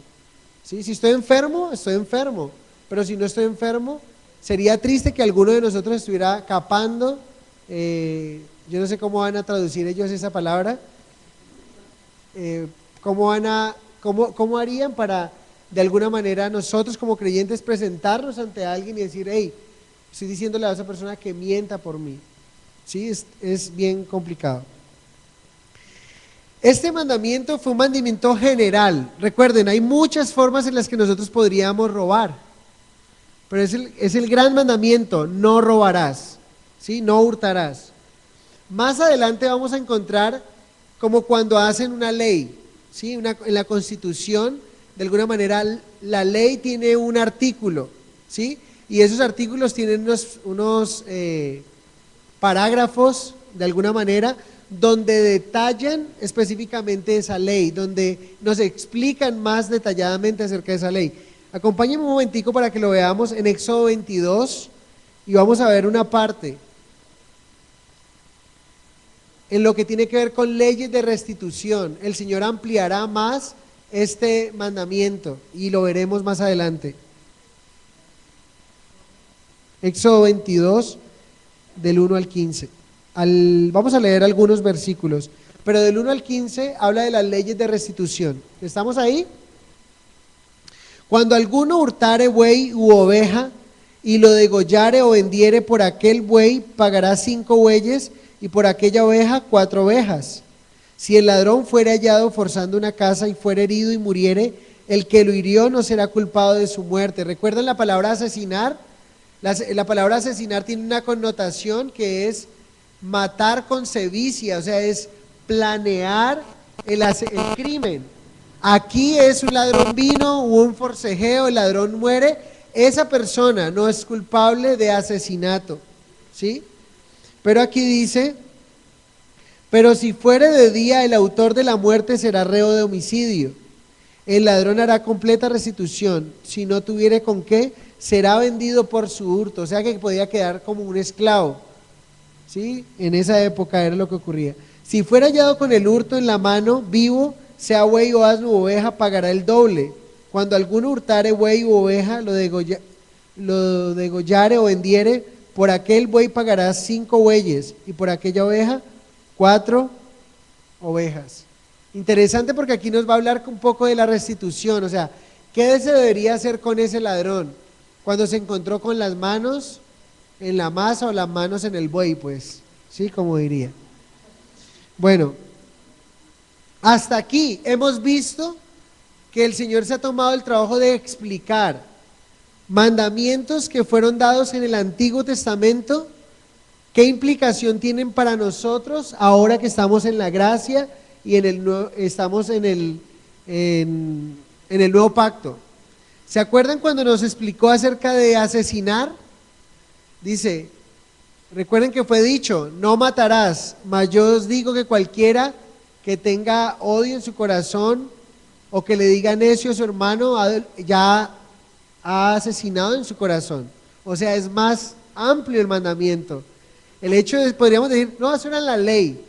¿Sí? Si estoy enfermo, estoy enfermo. Pero si no estoy enfermo, sería triste que alguno de nosotros estuviera capando, yo no sé cómo van a traducir ellos esa palabra, cómo harían para, de alguna manera, nosotros como creyentes presentarnos ante alguien y decir, hey, estoy diciéndole a esa persona que mienta por mí. ¿Sí? Es bien complicado. Este mandamiento fue un mandamiento general. Recuerden, hay muchas formas en las que nosotros podríamos robar, pero es el gran mandamiento: no robarás, ¿sí? No hurtarás. Más adelante vamos a encontrar como cuando hacen una ley, ¿sí? En la Constitución, de alguna manera, la ley tiene un artículo, ¿sí? Y esos artículos tienen unos parágrafos, de alguna manera, donde detallan específicamente esa ley, donde nos explican más detalladamente acerca de esa ley. Acompáñenme un momentico para que lo veamos en Éxodo 22 y vamos a ver una parte en lo que tiene que ver con leyes de restitución. El Señor ampliará más este mandamiento y lo veremos más adelante. Éxodo 22 del 1 al 15. vamos a leer algunos versículos, pero del 1 al 15 habla de las leyes de restitución. ¿Estamos ahí? Cuando alguno hurtare buey u oveja y lo degollare o vendiere, por aquel buey pagará 5 bueyes y por aquella oveja 4 ovejas. Si el ladrón fuere hallado forzando una casa y fuere herido y muriere, el que lo hirió no será culpado de su muerte. ¿Recuerdan la palabra asesinar? La palabra asesinar tiene una connotación que es matar con sevicia, o sea, es planear el crimen. Aquí es un ladrón vino, hubo un forcejeo, el ladrón muere, esa persona no es culpable de asesinato, ¿sí? Pero aquí dice, pero si fuere de día, el autor de la muerte será reo de homicidio. El ladrón hará completa restitución, si no tuviere con qué, será vendido por su hurto, o sea que podía quedar como un esclavo, ¿sí? En esa época era lo que ocurría. Si fuera hallado con el hurto en la mano, vivo, sea buey o asno u oveja, pagará el doble. Cuando alguno hurtare buey u oveja, lo degollare o vendiere, por aquel buey pagará 5 bueyes, y por aquella oveja 4 ovejas. Interesante porque aquí nos va a hablar un poco de la restitución, o sea, ¿qué se debería hacer con ese ladrón cuando se encontró con las manos en la masa o las manos en el buey, pues, sí, como diría? Bueno, hasta aquí hemos visto que el Señor se ha tomado el trabajo de explicar mandamientos que fueron dados en el Antiguo Testamento, qué implicación tienen para nosotros ahora que estamos en la gracia y estamos en el nuevo pacto. ¿Se acuerdan cuando nos explicó acerca de asesinar? Dice, recuerden que fue dicho, no matarás, mas yo os digo que cualquiera que tenga odio en su corazón o que le diga necio a su hermano, ya ha asesinado en su corazón. O sea, es más amplio el mandamiento. El hecho es, podríamos decir, no, eso era la ley,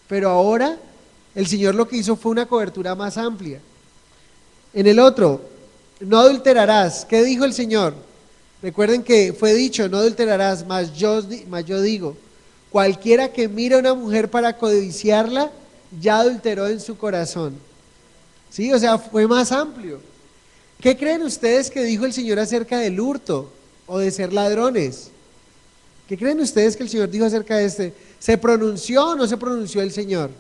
pero ahora el Señor lo que hizo fue una cobertura más amplia. En el otro, no adulterarás. ¿Qué dijo el Señor? Recuerden que fue dicho, no adulterarás, mas yo digo, cualquiera que mira a una mujer para codiciarla, ya adulteró en su corazón. ¿Sí? O sea, fue más amplio. ¿Qué creen ustedes que dijo el Señor acerca del hurto o de ser ladrones? ¿Qué creen ustedes que el Señor dijo acerca de este? ¿Se pronunció o no se pronunció el Señor?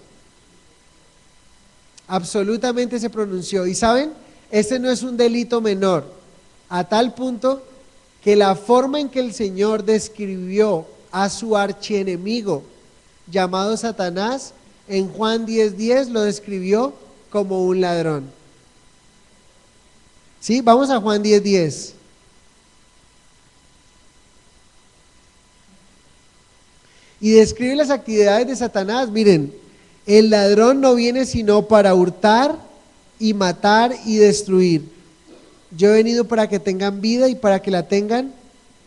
Absolutamente se pronunció. Y saben, este no es un delito menor, a tal punto que la forma en que el Señor describió a su archienemigo llamado Satanás, en Juan 10:10 lo describió como un ladrón. ¿Sí? Vamos a Juan 10:10. Y describe las actividades de Satanás. Miren, el ladrón no viene sino para hurtar y matar y destruir. Yo he venido para que tengan vida y para que la tengan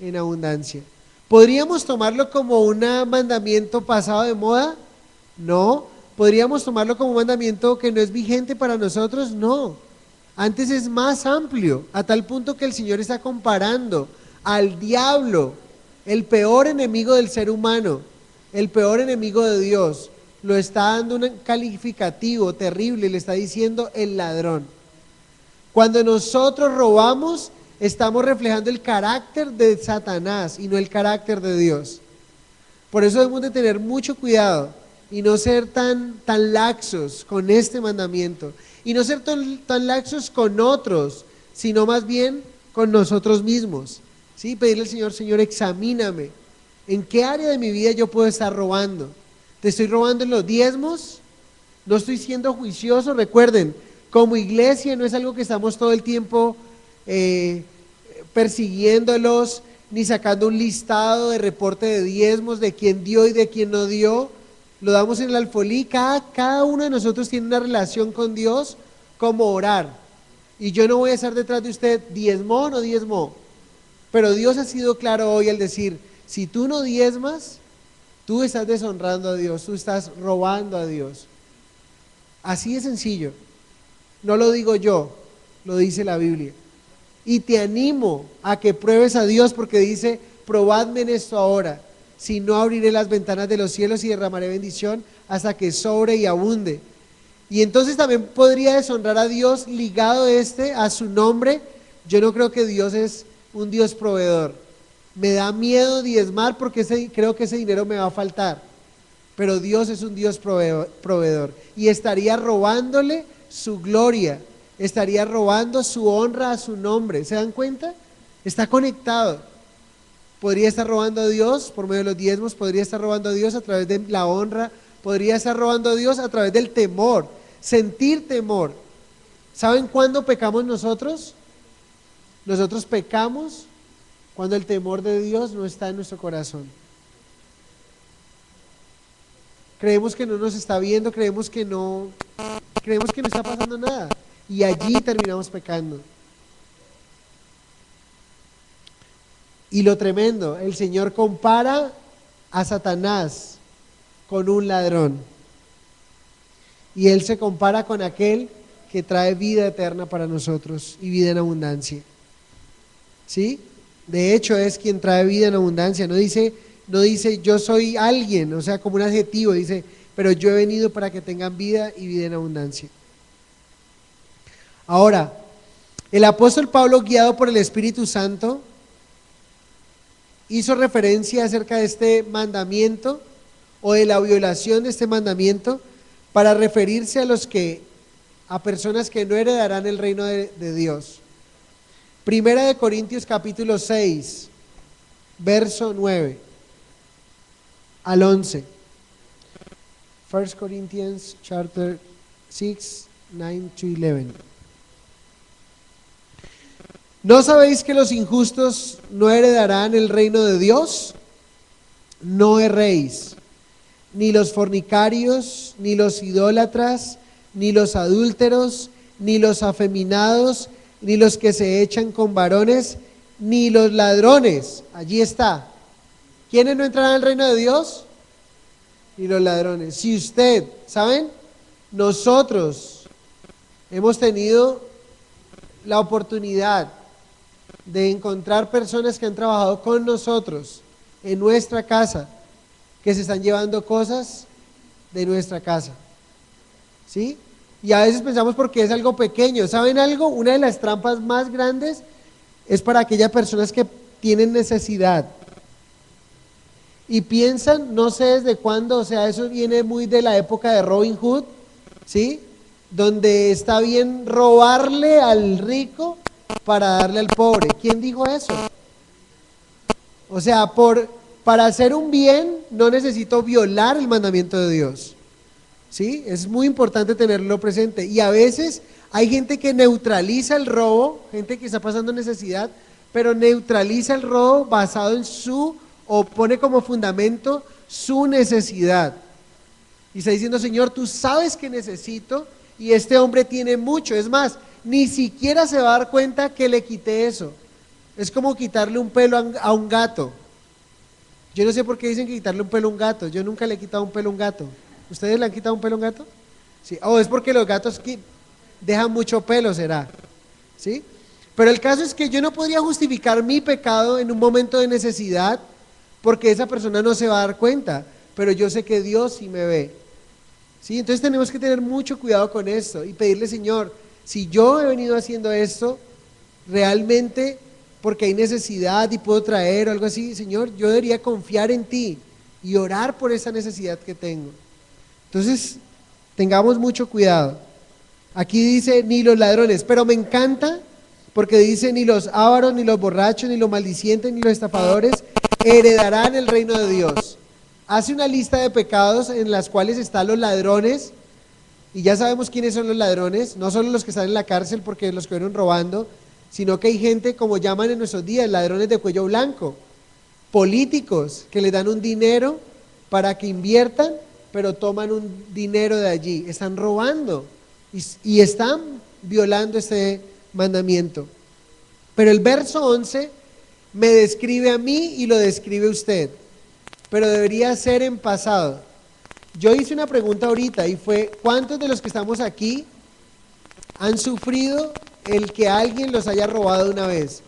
en abundancia. ¿Podríamos tomarlo como un mandamiento pasado de moda? No. ¿Podríamos tomarlo como un mandamiento que no es vigente para nosotros? No. Antes es más amplio, a tal punto que el Señor está comparando al diablo, el peor enemigo del ser humano, el peor enemigo de Dios. Lo está dando un calificativo terrible, le está diciendo el ladrón. Cuando nosotros robamos, estamos reflejando el carácter de Satanás y no el carácter de Dios. Por eso debemos de tener mucho cuidado y no ser tan laxos con este mandamiento. Y no ser tan laxos con otros, sino más bien con nosotros mismos. ¿Sí? Pedirle al Señor, Señor, examíname. ¿En qué área de mi vida yo puedo estar robando? ¿Te estoy robando en los diezmos? ¿No estoy siendo juicioso? Recuerden, como iglesia no es algo que estamos todo el tiempo persiguiéndolos, ni sacando un listado de reporte de diezmos, de quién dio y de quién no dio. Lo damos en el alfolí. Cada uno de nosotros tiene una relación con Dios como orar. Y yo no voy a estar detrás de usted, diezmó o no diezmó. Pero Dios ha sido claro hoy al decir, si tú no diezmas, tú estás deshonrando a Dios, tú estás robando a Dios. Así de sencillo. No lo digo yo, lo dice la Biblia. Y te animo a que pruebes a Dios porque dice, probadme en esto ahora. si no abriré las ventanas de los cielos y derramaré bendición hasta que sobre y abunde. Y entonces también podría deshonrar a Dios ligado a su nombre. Yo no creo que Dios es un Dios proveedor. Me da miedo diezmar porque creo que ese dinero me va a faltar. Pero Dios es un Dios proveedor. Y estaría robándole su gloria, estaría robando su honra a su nombre. ¿Se dan cuenta? Está conectado. Podría estar robando a Dios por medio de los diezmos, podría estar robando a Dios a través de la honra, podría estar robando a Dios a través del temor, sentir temor. ¿Saben cuándo pecamos nosotros? Nosotros pecamos cuando el temor de Dios no está en nuestro corazón. Creemos que no nos está viendo, creemos que no está pasando nada. Y allí terminamos pecando. Y lo tremendo, el Señor compara a Satanás con un ladrón. Y Él se compara con aquel que trae vida eterna para nosotros y vida en abundancia. ¿Sí? De hecho es quien trae vida en abundancia. No dice yo soy alguien, o sea, como un adjetivo, dice, pero yo he venido para que tengan vida y vida en abundancia. Ahora, el apóstol Pablo, guiado por el Espíritu Santo, hizo referencia acerca de este mandamiento o de la violación de este mandamiento para referirse a personas que no heredarán el reino de Dios. Primera de Corintios capítulo 6, verso 9 al 11. 1 Corinthians chapter 6, 9 to 11. ¿No sabéis que los injustos no heredarán el reino de Dios? No erréis, ni los fornicarios, ni los idólatras, ni los adúlteros, ni los afeminados, ni los que se echan con varones, ni los ladrones. Allí está. ¿Quiénes no entrarán al reino de Dios? Ni los ladrones. Si usted, ¿saben? Nosotros hemos tenido la oportunidad de encontrar personas que han trabajado con nosotros en nuestra casa, que se están llevando cosas de nuestra casa, ¿sí? Y a veces pensamos porque es algo pequeño. ¿Saben algo? Una de las trampas más grandes es para aquellas personas que tienen necesidad y piensan, no sé desde cuándo, o sea, eso viene muy de la época de Robin Hood, ¿sí? Donde está bien robarle al rico para darle al pobre. ¿Quién dijo eso? O sea, para hacer un bien no necesito violar el mandamiento de Dios. ¿Sí? Es muy importante tenerlo presente. Y a veces hay gente que neutraliza el robo, gente que está pasando necesidad, pero neutraliza el robo basado en o pone como fundamento su necesidad. Y está diciendo, Señor, tú sabes que necesito y este hombre tiene mucho. Es más, ni siquiera se va a dar cuenta que le quité eso. Es como quitarle un pelo a un gato. Yo no sé por qué dicen que quitarle un pelo a un gato. Yo nunca le he quitado un pelo a un gato. ¿Ustedes le han quitado un pelo a un gato? Sí. O es porque los gatos dejan mucho pelo, será. ¿Sí? Pero el caso es que yo no podría justificar mi pecado en un momento de necesidad porque esa persona no se va a dar cuenta, pero yo sé que Dios sí me ve. ¿Sí? Entonces tenemos que tener mucho cuidado con esto y pedirle, Señor, si yo he venido haciendo esto realmente porque hay necesidad y puedo traer o algo así, Señor, yo debería confiar en ti y orar por esa necesidad que tengo. Entonces, tengamos mucho cuidado. Aquí dice, ni los ladrones, pero me encanta porque dice, ni los ávaros, ni los borrachos, ni los maldicientes, ni los estafadores heredarán el reino de Dios. Hace una lista de pecados en las cuales están los ladrones, y ya sabemos quiénes son los ladrones, no solo los que están en la cárcel porque los que fueron robando, sino que hay gente, como llaman en nuestros días, ladrones de cuello blanco, políticos que les dan un dinero para que inviertan, pero toman un dinero de allí, están robando y están violando este mandamiento. Pero el verso 11 me describe a mí y lo describe usted, pero debería ser en pasado. Yo hice una pregunta ahorita y fue, ¿cuántos de los que estamos aquí han sufrido el que alguien los haya robado una vez?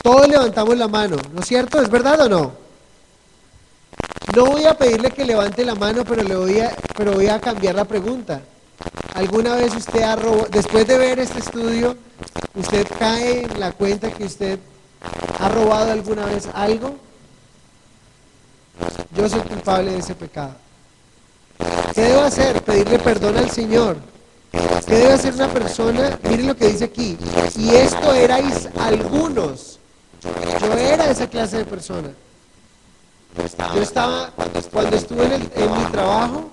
Todos levantamos la mano, ¿no es cierto? ¿Es verdad o no? No voy a pedirle que levante la mano, pero voy a cambiar la pregunta. ¿Alguna vez usted ha robado, después de ver este estudio, usted cae en la cuenta que usted ha robado alguna vez algo? Yo soy culpable de ese pecado. ¿Qué debo hacer? Pedirle perdón al Señor. ¿Qué debe hacer una persona? Miren lo que dice aquí. Y esto erais algunos. Yo era esa clase de persona. Yo estaba, cuando estuve en mi trabajo,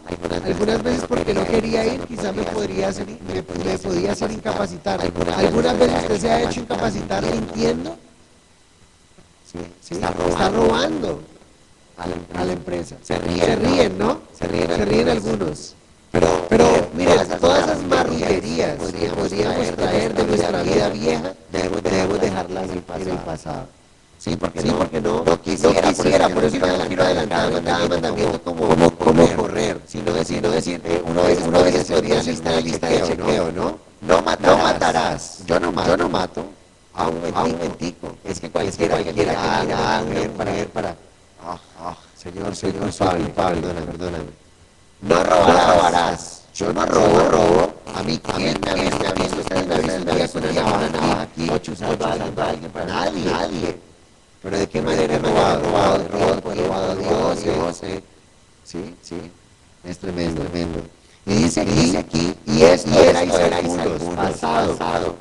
algunas veces porque no quería ir, quizás me podía hacer incapacitar. Algunas veces usted se ha hecho incapacitar mintiendo. ¿Sí? Está robando a la empresa. Se ríen, ¿no? Se ríen algunos. Pero miren, todas esas marrullerías que podríamos traer de nuestra vida vieja, debemos dejarlas en el pasado. Sí, porque no quisiera, por eso no quiero adelantar cada mandamiento como correr, sino decir, uno a veces podría hacer una lista de chequeo, ¿no? No matarás, yo no mato, a un momentico, es que cualquiera que quiera para, Señor, perdóname. No robarás, yo no robo, a mí, ¿quién me ha visto? Ustedes me han visto con una navaja aquí, o chuzando a alguien, para nadie. Pero ¿de qué manera he robado a Dios? Sí, es tremendo. Y dice aquí, y esto erais algunos, pasado.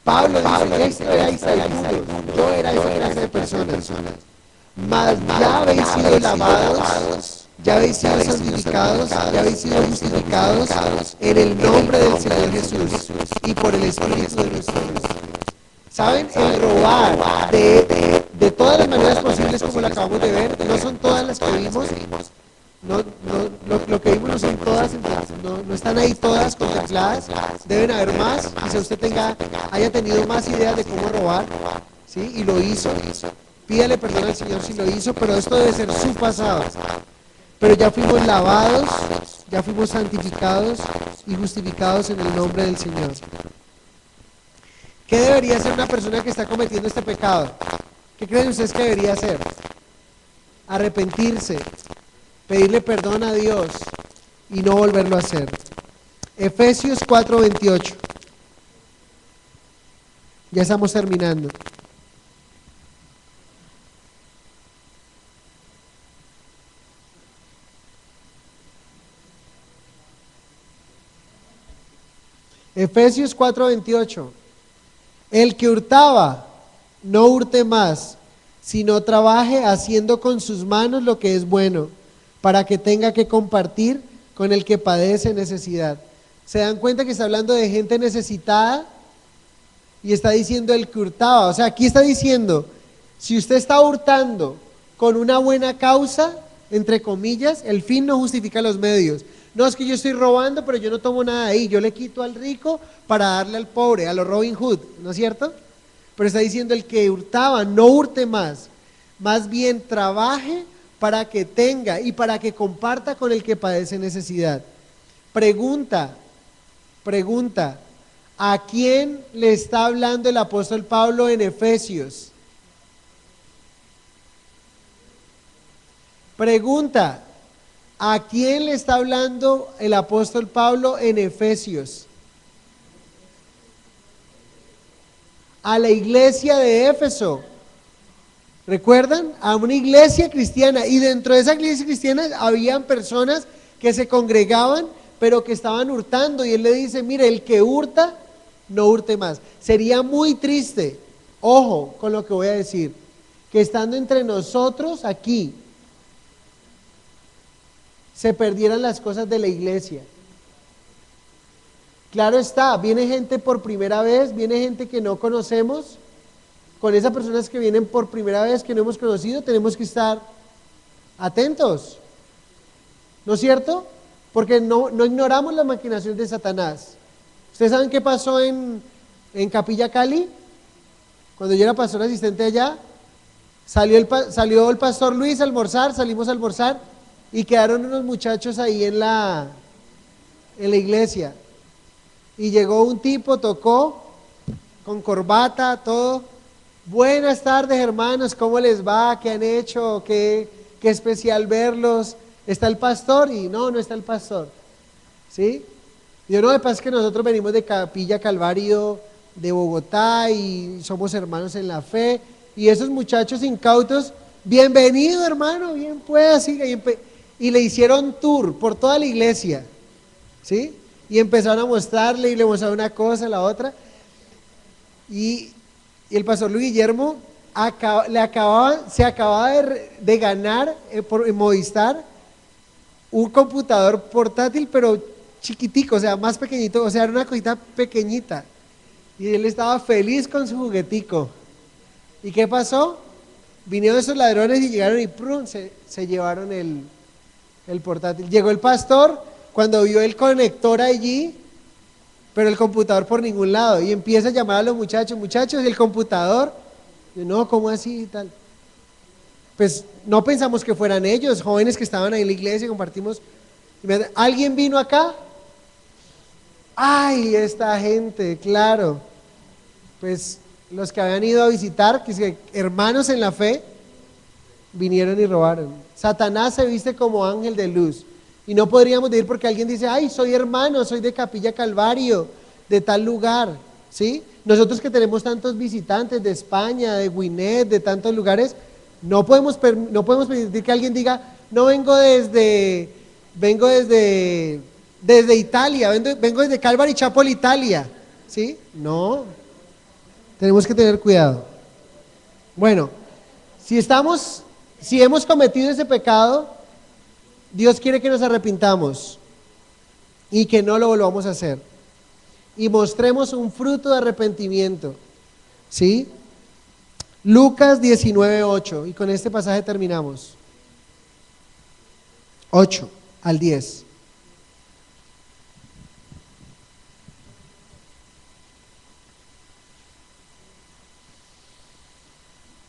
Pablo dice, esto erais algunos, yo era esa clase de personas. Mas ya habéis sido lavados, ya habéis sido santificados, ya habéis sido justificados en el nombre del Señor Jesús y por el Espíritu de nuestro Dios. ¿Saben? El robar de todas las maneras posibles, como lo acabamos de ver, no son todas las que vimos. Lo que vimos no son todas, no están ahí todas contempladas. Deben haber más. Quizá usted haya tenido más ideas de cómo robar, ¿sí? Y lo hizo. Pídale perdón al Señor si lo hizo, pero esto debe ser su pasado. Pero ya fuimos lavados, ya fuimos santificados y justificados en el nombre del Señor. ¿Qué debería hacer una persona que está cometiendo este pecado? ¿Qué creen ustedes que debería hacer? Arrepentirse, pedirle perdón a Dios y no volverlo a hacer. Efesios 4:28. Ya estamos terminando. Efesios 4:28. El que hurtaba, no hurte más, sino trabaje haciendo con sus manos lo que es bueno, para que tenga que compartir con el que padece necesidad. ¿Se dan cuenta que está hablando de gente necesitada? Y está diciendo el que hurtaba. O sea, aquí está diciendo, si usted está hurtando con una buena causa, entre comillas, el fin no justifica los medios. No, es que yo estoy robando, pero yo no tomo nada de ahí. Yo le quito al rico para darle al pobre, a los Robin Hood, ¿no es cierto? Pero está diciendo el que hurtaba, no hurte más. Más bien trabaje para que tenga y para que comparta con el que padece necesidad. Pregunta, ¿a quién le está hablando el apóstol Pablo en Efesios? Pregunta, ¿a quién le está hablando el apóstol Pablo en Efesios? A la iglesia de Éfeso. ¿Recuerdan? A una iglesia cristiana. Y dentro de esa iglesia cristiana habían personas que se congregaban, pero que estaban hurtando. Y él le dice, mire, el que hurta, no hurte más. Sería muy triste, ojo con lo que voy a decir, que estando entre nosotros aquí, se perdieran las cosas de la iglesia. Claro está, viene gente por primera vez, viene gente que no conocemos. Con esas personas que vienen por primera vez, que no hemos conocido, tenemos que estar atentos, ¿no es cierto? Porque no ignoramos la maquinación de Satanás. ¿Ustedes saben qué pasó en Capilla Cali? Cuando yo era pastor asistente allá, salió el pastor Luis a almorzar, salimos a almorzar y quedaron unos muchachos ahí en la iglesia. Y llegó un tipo, tocó con corbata, todo. Buenas tardes, hermanos, ¿cómo les va? ¿Qué han hecho? ¿Qué qué especial verlos. ¿Está el pastor? Y no, no está el pastor. ¿Sí? Y yo no, me pasa es que nosotros venimos de Capilla Calvario de Bogotá y somos hermanos en la fe. Y esos muchachos incautos, bienvenido hermano, bien pueda, siga. Y le hicieron tour por toda la iglesia. ¿Sí? Y empezaron a mostrarle y le mostraron una cosa, la otra. Y el pastor Luis Guillermo se acababa de ganar en Movistar un computador portátil, pero chiquitico, o sea, más pequeñito, o sea, era una cosita pequeñita. Y él estaba feliz con su juguetico. ¿Y qué pasó? Vinieron esos ladrones y llegaron y ¡prum! Se llevaron el portátil. Llegó el pastor cuando vio el conector allí, pero el computador por ningún lado, y empieza a llamar a los muchachos, muchachos, ¿y el computador? Y no, ¿cómo así y tal? Pues no pensamos que fueran ellos, jóvenes que estaban ahí en la iglesia, compartimos. ¿Alguien vino acá? Ay, esta gente, claro. Pues los que habían ido a visitar, que hermanos en la fe, vinieron y robaron. Satanás se viste como ángel de luz. Y no podríamos ir porque alguien dice, ay, soy hermano, soy de Capilla Calvario, de tal lugar, ¿sí? Nosotros que tenemos tantos visitantes de España, de Gwinnett, de tantos lugares, no podemos permitir que alguien diga, no vengo desde Italia, vengo desde Calvary Chapel, Italia, ¿sí? No, tenemos que tener cuidado. Bueno, si hemos cometido ese pecado, Dios quiere que nos arrepintamos y que no lo volvamos a hacer. Y mostremos un fruto de arrepentimiento. ¿Sí? Lucas 19:8. Y con este pasaje terminamos. 8 al 10.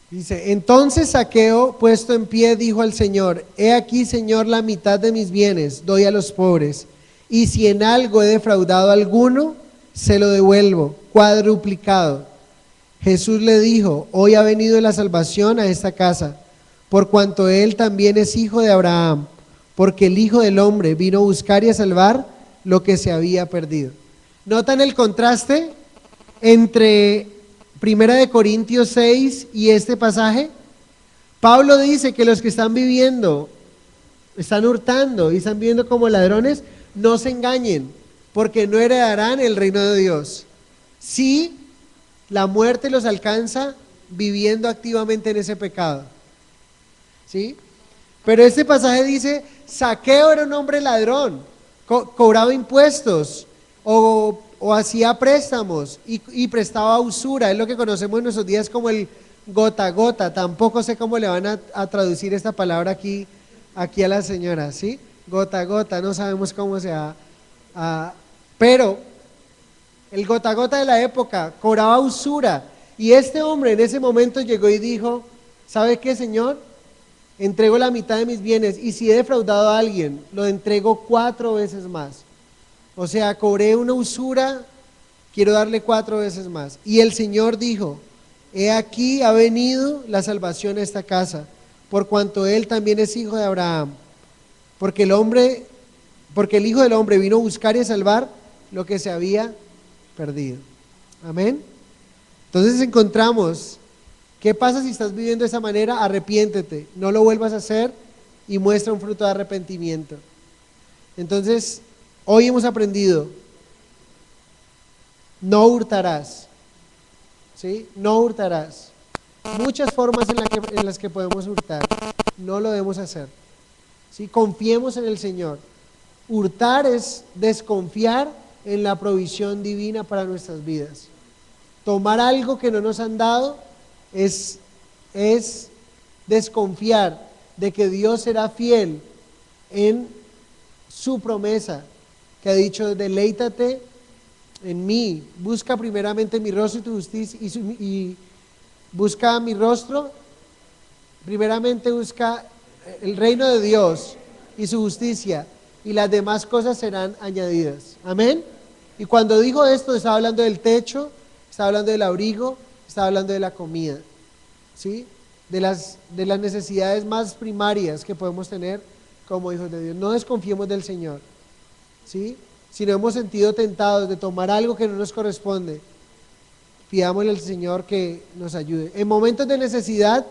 Dice, entonces Zaqueo, puesto en pie, dijo al Señor, he aquí, Señor, la mitad de mis bienes doy a los pobres, y si en algo he defraudado a alguno, se lo devuelvo, cuadruplicado. Jesús le dijo, hoy ha venido la salvación a esta casa, por cuanto él también es hijo de Abraham, porque el Hijo del Hombre vino a buscar y a salvar lo que se había perdido. ¿Notan el contraste entre Primera de Corintios 6 y este pasaje? Pablo dice que los que están viviendo, están hurtando y están viviendo como ladrones, no se engañen, porque no heredarán el reino de Dios. Si la muerte los alcanza viviendo activamente en ese pecado. ¿Sí? Pero este pasaje dice, Zaqueo era un hombre ladrón, cobraba impuestos o hacía préstamos y prestaba usura, es lo que conocemos en nuestros días como el gota a gota. Tampoco sé cómo le van a traducir esta palabra aquí a la señora, ¿sí? Gota a gota, no sabemos cómo se pero el gota a gota de la época cobraba usura, y este hombre en ese momento llegó y dijo, ¿sabe qué, Señor? Entrego la mitad de mis bienes, y si he defraudado a alguien, lo entrego 4 veces más. O sea, cobré una usura, quiero darle 4 veces más. Y el Señor dijo, he aquí ha venido la salvación a esta casa, por cuanto él también es hijo de Abraham, porque el Hijo del Hombre vino a buscar y a salvar lo que se había perdido. Amén. Entonces encontramos, ¿qué pasa si estás viviendo de esa manera? Arrepiéntete, no lo vuelvas a hacer y muestra un fruto de arrepentimiento. Entonces, hoy hemos aprendido, no hurtarás, ¿sí? No hurtarás. Muchas formas en las que podemos hurtar, no lo debemos hacer. ¿Sí? Confiemos en el Señor. Hurtar es desconfiar en la provisión divina para nuestras vidas. Tomar algo que no nos han dado es desconfiar de que Dios será fiel en su promesa, que ha dicho, deleítate en mí, busca primeramente mi rostro y tu justicia, y busca mi rostro, primeramente busca el reino de Dios y su justicia, y las demás cosas serán añadidas. Amén. Y cuando dijo esto, estaba hablando del techo, estaba hablando del abrigo, estaba hablando de la comida, ¿sí? de las necesidades más primarias que podemos tener como hijos de Dios. No desconfiemos del Señor, ¿sí? Si nos hemos sentido tentados de tomar algo que no nos corresponde, pidámosle al Señor que nos ayude. En momentos de necesidad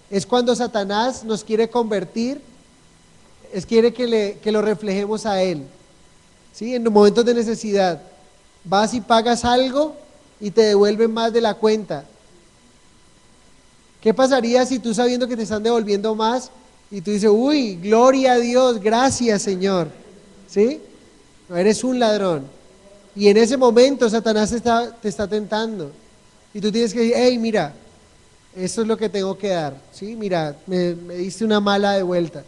es cuando Satanás nos quiere convertir, quiere que lo reflejemos a Él, ¿sí? En los momentos de necesidad vas y pagas algo y te devuelven más de la cuenta. ¿Qué pasaría si tú, sabiendo que te están devolviendo más, y tú dices, uy, gloria a Dios, gracias Señor, ¿sí? No, eres un ladrón. Y en ese momento Satanás te está tentando. Y tú tienes que decir, hey, mira, esto es lo que tengo que dar, ¿sí? Mira, me diste una mala de vuelta.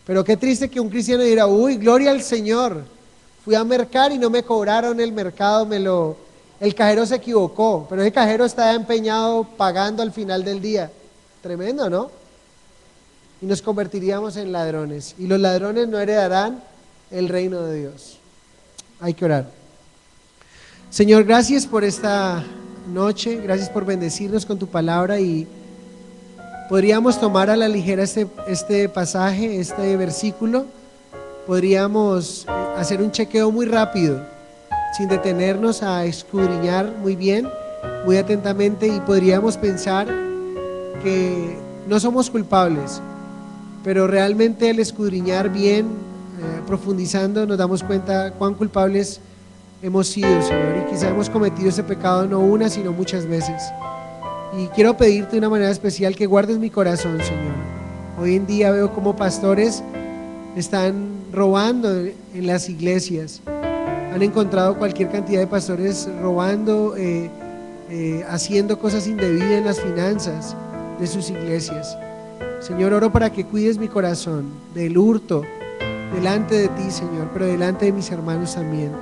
Pero qué triste que un cristiano diga, uy, gloria al Señor, fui a mercar y no me cobraron el mercado, el cajero se equivocó, pero ese cajero está empeñado pagando al final del día. Tremendo, ¿no? Y nos convertiríamos en ladrones, y los ladrones no heredarán el reino de Dios. Hay que orar. Señor, gracias por esta noche, gracias por bendecirnos con tu palabra, y podríamos tomar a la ligera este pasaje, este versículo. Podríamos hacer un chequeo muy rápido, sin detenernos a escudriñar muy bien, muy atentamente, y podríamos pensar que no somos culpables, pero realmente al escudriñar bien, profundizando, nos damos cuenta cuán culpables hemos sido, Señor, y quizá hemos cometido ese pecado no una, sino muchas veces. Y quiero pedirte de una manera especial que guardes mi corazón, Señor. Hoy en día veo como pastores están robando en las iglesias. Han encontrado cualquier cantidad de pastores robando, haciendo cosas indebidas en las finanzas de sus iglesias. Señor, oro para que cuides mi corazón del hurto delante de ti, Señor, pero delante de mis hermanos también,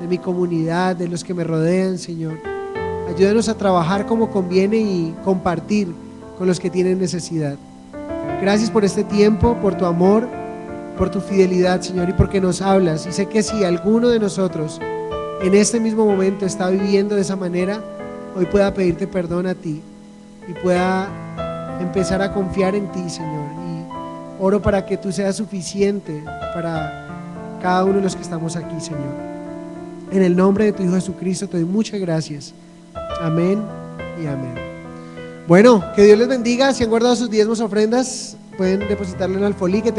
de mi comunidad, de los que me rodean, Señor. Ayúdanos a trabajar como conviene y compartir con los que tienen necesidad. Gracias por este tiempo, por tu amor, por tu fidelidad, Señor, y porque nos hablas. Y sé que si alguno de nosotros en este mismo momento está viviendo de esa manera, hoy pueda pedirte perdón a ti y pueda empezar a confiar en ti, Señor. Y oro para que tú seas suficiente para cada uno de los que estamos aquí, Señor. En el nombre de tu Hijo Jesucristo te doy muchas gracias. Amén y amén. Bueno, que Dios les bendiga. Si han guardado sus diezmos, ofrendas, pueden depositarlo en el alfolí que